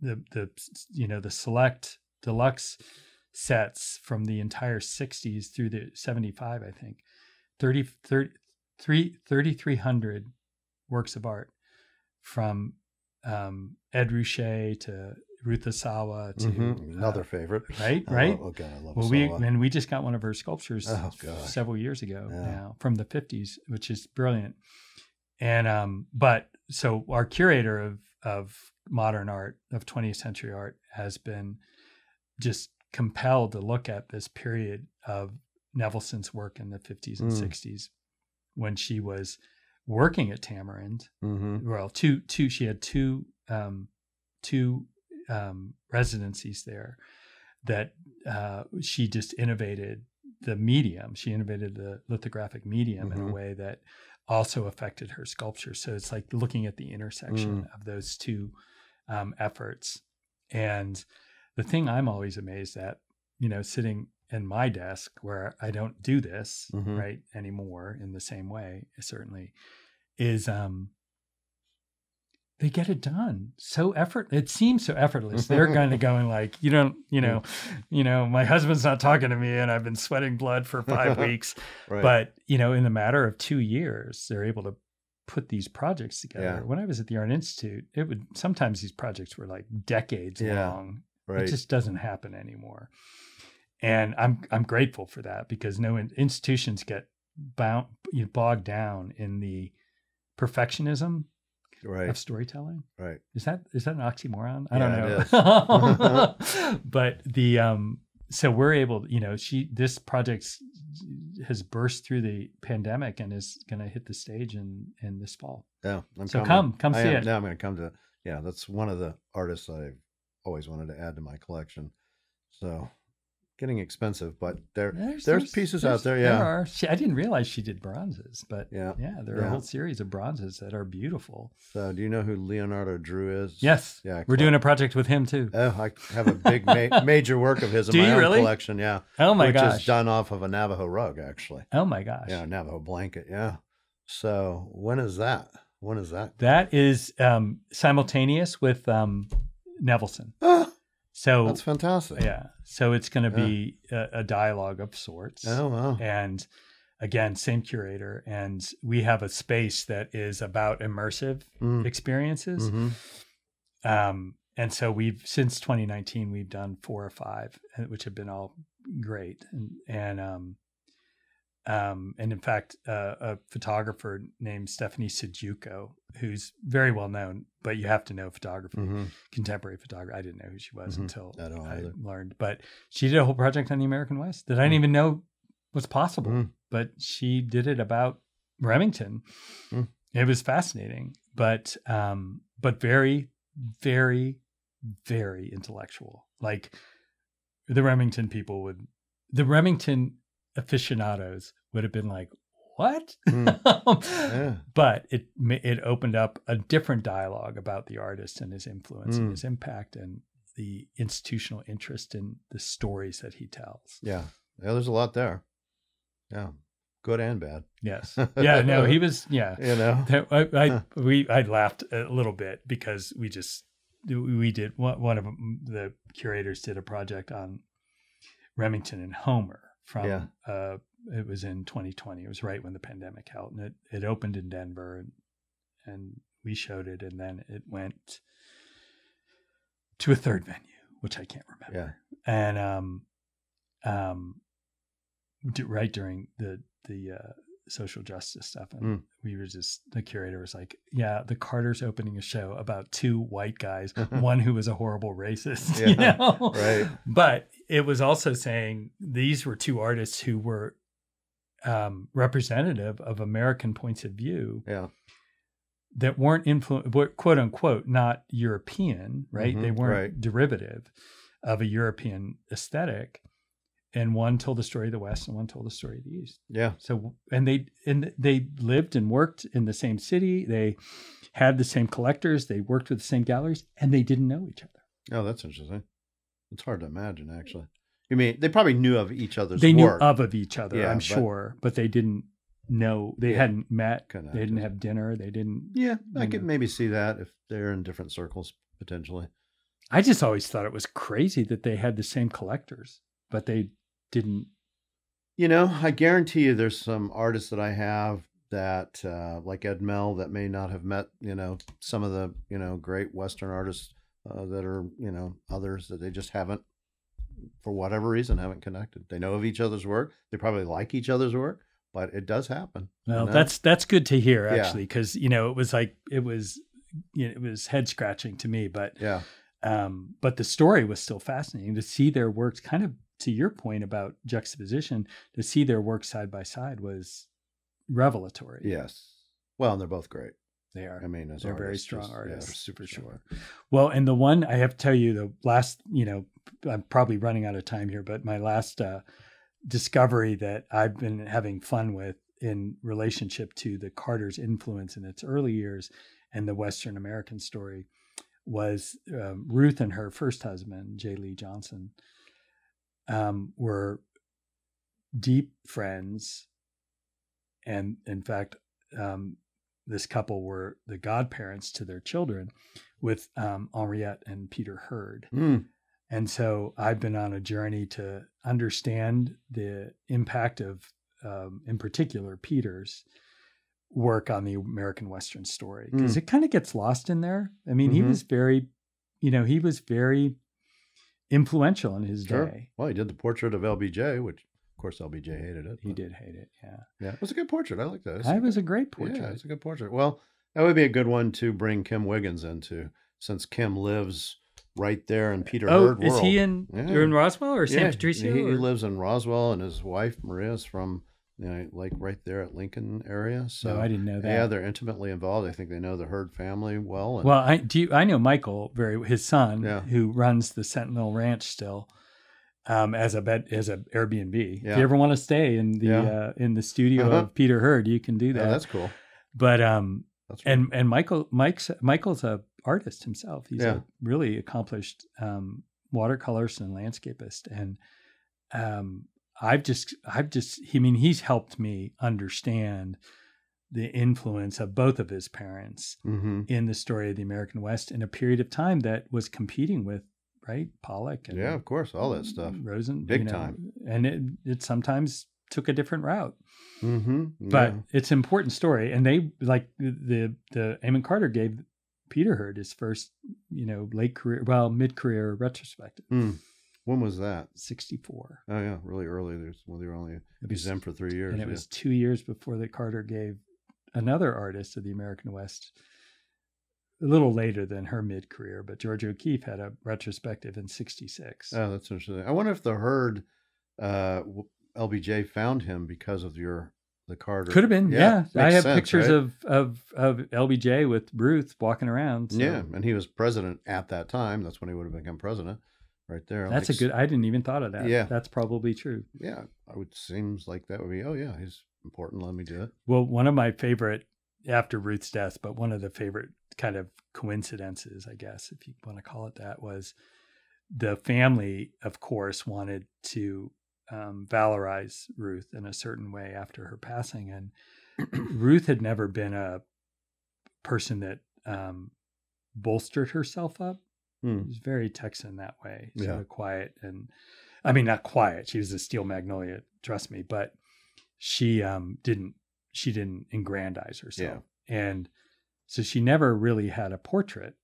the select deluxe sets from the entire 60s through the 75, I think. 3,300 works of art from Ed Ruscha to Ruth Asawa to another favorite, right? Oh God, I love Asawa. We just got one of her sculptures several years ago now from the 50s, which is brilliant. And but so our curator of modern art, of 20th century art, has been just compelled to look at this period of Nevelson's work in the 50s and 60s when she was working at Tamarind. Well, she had two residencies there that she just innovated the medium. She innovated the lithographic medium in a way that also affected her sculpture. So it's like looking at the intersection of those two efforts. And the thing I'm always amazed at, sitting in my desk where I don't do this right anymore in the same way, certainly, is they get it done so it seems so effortless. They're kind of going like, my husband's not talking to me and I've been sweating blood for 5 weeks. Right. But, in the matter of 2 years, they're able to put these projects together. Yeah. When I was at the Art Institute, sometimes these projects were like decades long. Right. It just doesn't happen anymore. And I'm grateful for that, because no institutions get bogged down in the perfectionism of storytelling. Right. Is that an oxymoron? I don't know. But so we're able, this project has burst through the pandemic and is going to hit the stage in this fall. Yeah. Come see it. Now I'm going to come to, that's one of the artists I've always wanted to add to my collection. So getting expensive, but there's pieces out there. Yeah. There are. I didn't realize she did bronzes, but there are a whole series of bronzes that are beautiful. So do you know who Leonardo Drew is? Yes. Yeah. We're doing a project with him too. Oh, I have a big major work of his in my own collection. Yeah. Oh my gosh. Which is done off of a Navajo rug, actually. Oh my gosh. Yeah. Navajo blanket. Yeah. So when is that? That is simultaneous with Nevelson. So that's fantastic. Yeah. So it's going to be a dialogue of sorts. Oh, wow. And again, same curator. And we have a space that is about immersive experiences. And so since 2019, we've done 4 or 5, which have been all great. And in fact, a photographer named Stephanie Sijuko, who's very well known, but you have to know photography, contemporary photography. I didn't know who she was until I learned. But she did a whole project on the American West that I didn't even know was possible. But she did it about Remington. It was fascinating, but very, very, very intellectual. Like the Remington aficionados would have been like, what? But it opened up a different dialogue about the artist and his influence and his impact and the institutional interest in the stories that he tells. Yeah. There's a lot there. Yeah. Good and bad. Yes. Yeah. No, he was, I laughed a little bit because we did, one of the curators did a project on Remington and Homer from, it was in 2020. It was right when the pandemic hit, and it opened in Denver, and we showed it, and then it went to a third venue, which I can't remember. Yeah. And right during the social justice stuff, and we were the curator was like, the Carter's opening a show about 2 white guys, one who was a horrible racist, right? But it was also saying these were 2 artists who were representative of American points of view that weren't quote unquote, not European, right? They weren't derivative of a European aesthetic. And one told the story of the West and one told the story of the East. Yeah. So, and they lived and worked in the same city. They had the same collectors. They worked with the same galleries, and they didn't know each other. Oh, that's interesting. It's hard to imagine, actually. You mean, they probably knew of each other's work. They knew of each other, I'm sure, but they didn't know. They hadn't met. They didn't have dinner. They didn't. Yeah, I could maybe see that if they're in different circles, potentially. I just always thought it was crazy that they had the same collectors, but they didn't. I guarantee you there's some artists that I have that, like Ed Mell, that may not have met, some of the, great Western artists that are, others that they just haven't, for whatever reason, haven't connected. They know of each other's work. They probably like each other's work, but it does happen. Well, that's good to hear, actually, because, it was head scratching to me, but But the story was still fascinating to see their works, kind of to your point about juxtaposition, to see their work side by side was revelatory. Yes. Well, and they're both great. They are. I mean, as they're very artists, strong just, artists, yeah, super for sure. strong. Well, and the one I have to tell you, the last, I'm probably running out of time here, but my last discovery that I've been having fun with in relationship to the Carter's influence in its early years and the Western American story was Ruth and her first husband, J. Lee Johnson, were deep friends. And in fact, this couple were the godparents to their children with Henriette and Peter Hurd. Mm. And so I've been on a journey to understand the impact of, in particular, Peter's work on the American Western story, because it kind of gets lost in there. I mean, he was very influential in his day. Well, he did the portrait of LBJ, which of course LBJ hated it. He did hate it. Yeah. Yeah. It was a good portrait. I like that. It was a great portrait. Yeah, it's a good portrait. Well, that would be a good one to bring Kim Wiggins into, since Kim lives right there in Peter Hurd world. Is he in Roswell or San Patricio? He lives in Roswell, and his wife Maria is from like right there at Lincoln area. So no, I didn't know that. Yeah, they're intimately involved. I think they know the Hurd family well. And, well, I know Michael his son, who runs the Sentinel Ranch still, as a Airbnb. Yeah. If you ever want to stay in the studio of Peter Hurd, you can do that. Yeah, that's cool. But that's right. and Michael's a artist himself. He's a really accomplished watercolorist and landscapist, and he's helped me understand the influence of both of his parents in the story of the American West in a period of time that was competing with Pollock and of course, all that stuff, Rosen, big time, and it sometimes took a different route. But it's an important story, and they the Amon Carter gave Peter Hurd his first mid-career retrospective. When was that? 1964. Oh yeah, really early. They were only exempt for 3 years, and it was 2 years before that Carter gave another artist of the American West, a little later than her mid-career, but Georgia O'Keeffe had a retrospective in 1966. Oh, that's interesting. I wonder if the Hurd LBJ found him because of the Carter. Could have been, yeah. I have pictures right? of LBJ with Ruth walking around. So. Yeah, and he was president at that time. That's when he would have become president, right there. That's I didn't even thought of that. Yeah, that's probably true. Yeah, seems like that would be. Oh yeah, he's important. Let me do it. Well, one of my favorite after Ruth's death, but one of the favorite kind of coincidences, I guess, if you want to call it that, was the family, of course, wanted to valorize Ruth in a certain way after her passing. And Ruth had never been a person that bolstered herself up. She was very Texan that way, sort of quiet. And I mean, not quiet. She was a steel magnolia, trust me, but she didn't aggrandize herself. Yeah. And so she never really had a portrait.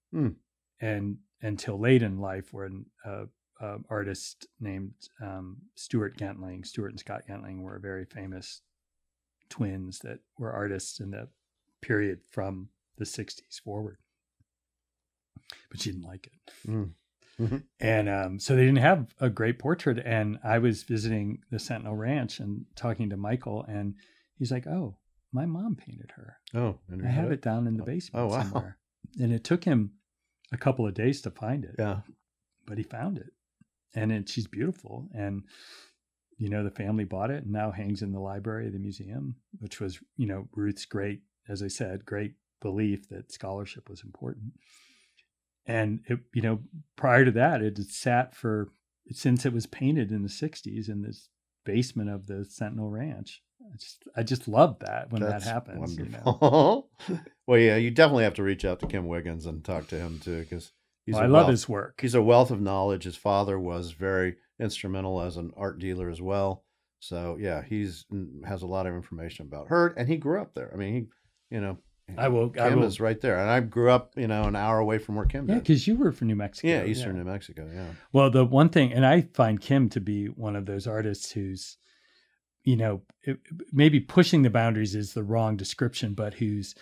And until late in life, when artist named Stuart and Scott Gentling were very famous twins that were artists in the period from the 60s forward. But she didn't like it. And so they didn't have a great portrait. And I was visiting the Sentinel Ranch and talking to Michael, and he's like, "Oh, my mom painted her. Oh, I have it down in the basement somewhere." And it took him a couple of days to find it. Yeah. But he found it. And she's beautiful. And, the family bought it and now hangs in the library of the museum, which was, Ruth's great, as I said, great belief that scholarship was important. And, prior to that, it had sat since it was painted in the 60s in this basement of the Sentinel Ranch. I just love that when that happens. Wonderful. Well, yeah, you definitely have to reach out to Kim Wiggins and talk to him too, because I love his work. He's a wealth of knowledge. His father was very instrumental as an art dealer as well. So yeah, has a lot of information about Hurd, and he grew up there. I mean, Kim is right there, and I grew up, an hour away from where Kim did. Yeah, because you were from New Mexico. Yeah, Eastern New Mexico. Yeah. Well, the one thing, and I find Kim to be one of those artists who's, maybe pushing the boundaries is the wrong description, but who's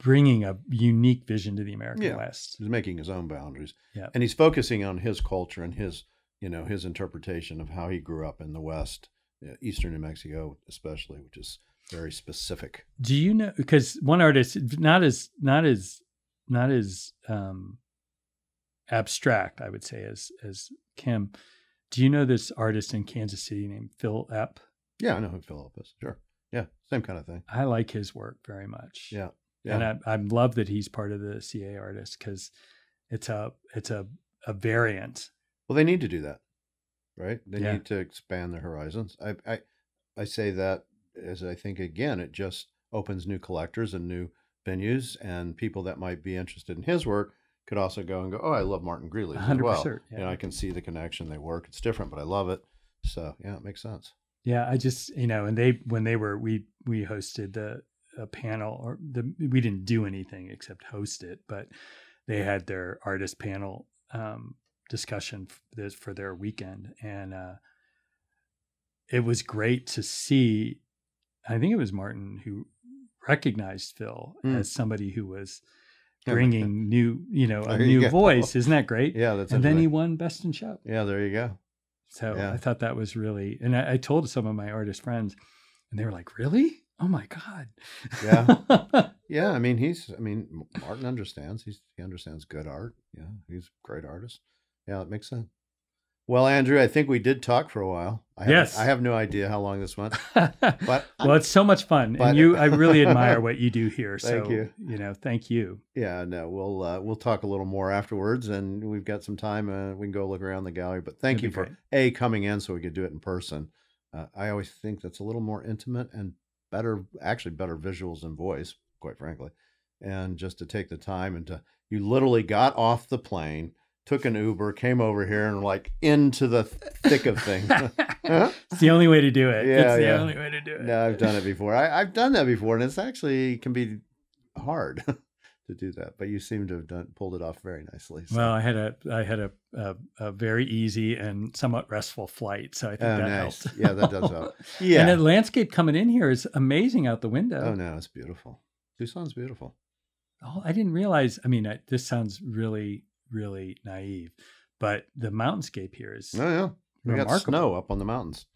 bringing a unique vision to the American West. He's making his own boundaries. Yeah. And he's focusing on his culture and his, his interpretation of how he grew up in the West, Eastern New Mexico, especially, which is very specific. Do you know, because one artist, not as abstract, I would say, as Kim, do you know this artist in Kansas City named Phil Epp? Yeah, I know who Phil Epp is. Sure. Yeah, same kind of thing. I like his work very much. Yeah. And I love that he's part of the CA artist, because it's a variant. Well, they need to do that, right? They need to expand their horizons. I say that as I think, again, it just opens new collectors and new venues, and people that might be interested in his work could also go and go, oh, I love Martin Greeley as well. Yeah. I can see the connection. They work. It's different, but I love it. So yeah, it makes sense. Yeah, I just, and we hosted a panel, we didn't do anything except host it, but they had their artist panel discussion for their weekend, and it was great to see. I think it was Martin who recognized Phil as somebody who was bringing a new voice. Isn't that great? Yeah, that's. And then he won Best in Show. Yeah, there you go. So I thought that was really, and I told some of my artist friends, and they were like, "Really? Oh my God!" Yeah, yeah. I mean, Martin understands. He understands good art. Yeah, he's a great artist. Yeah, it makes sense. Well, Andrew, I think we did talk for a while. I have no idea how long this went, but well, it's so much fun, and I really admire what you do here. Thank you. Thank you. Yeah, no, we'll talk a little more afterwards, and we've got some time. We can go look around the gallery. But thank you for coming in so we could do it in person. I always think that's a little more intimate and better visuals and voice, quite frankly. And just to take the time and you literally got off the plane, took an Uber, came over here, and into the thick of things. It's the only way to do it. Yeah, it's the only way to do it. No, I've done it before. I've done that before, and it's actually can be hard to do that. But you seem to have pulled it off very nicely. So. Well, I had a very easy and somewhat restful flight, so I think that helped. Yeah, that does help. Yeah, and the landscape coming in here is amazing out the window. Oh no, it's beautiful. Tucson's beautiful. Oh, I didn't realize. I mean, this sounds really, really naive, but the mountainscape here is we got snow up on the mountains.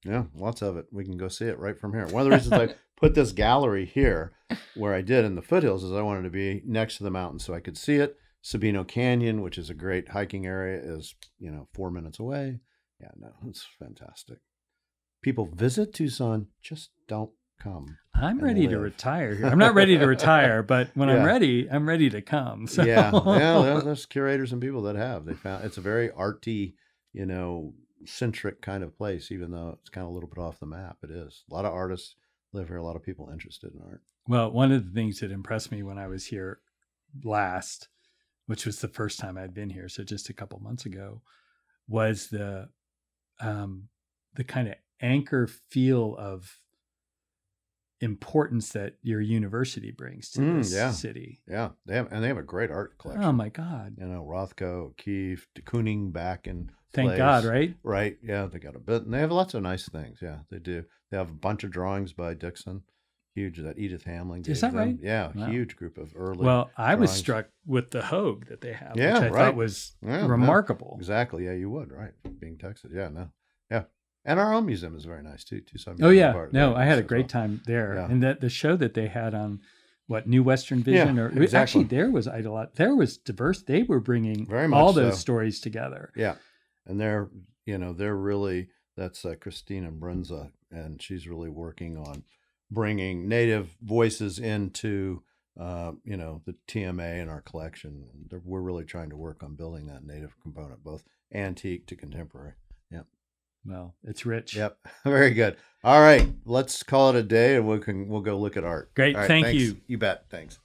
Yeah, lots of it. We can go see it right from here. One of the reasons I put this gallery here where I did in the foothills is I wanted to be next to the mountain so I could see it. Sabino Canyon, which is a great hiking area, is 4 minutes away. Yeah, no, it's fantastic. People visit Tucson, just don't come. I'm ready to retire here. I'm not ready to retire, but when I'm ready to come. So. Yeah, there's curators and people that have. They found it's a very arty, centric kind of place, even though it's kind of a little bit off the map. It is. A lot of artists live here, a lot of people interested in art. Well, one of the things that impressed me when I was here last, which was the first time I'd been here, so just a couple months ago, was the kind of anchor feel of importance that your university brings to this city. Yeah, they have a great art collection. Oh my God! Rothko, O'Keeffe, de Kooning back in. Thank God, right? Right. Yeah, they got a bit, and they have lots of nice things. Yeah, they do. They have a bunch of drawings by Dixon. Huge that Edith Hamlin gave Is that them. right? Yeah, wow. Huge group of early. Well, I drawings. was struck with the Hogue that they have, which I thought was remarkable. No, exactly. Yeah, you would, right? Being Texas. Yeah, no. Yeah. And our own museum is very nice too. Tucson Museum I had a great time there. Yeah. And the show that they had on New Western Vision, actually there was there was diverse. They were bringing all those stories together. Yeah. And they're really, that's Christina Brunza, and she's really working on bringing Native voices into, the TMA in our collection. We're really trying to work on building that Native component, both antique to contemporary. Yep. Well, it's rich. Yep. Very good. All right. Let's call it a day, and we'll go look at art. Great. Right, Thank thanks. you. You bet. Thanks.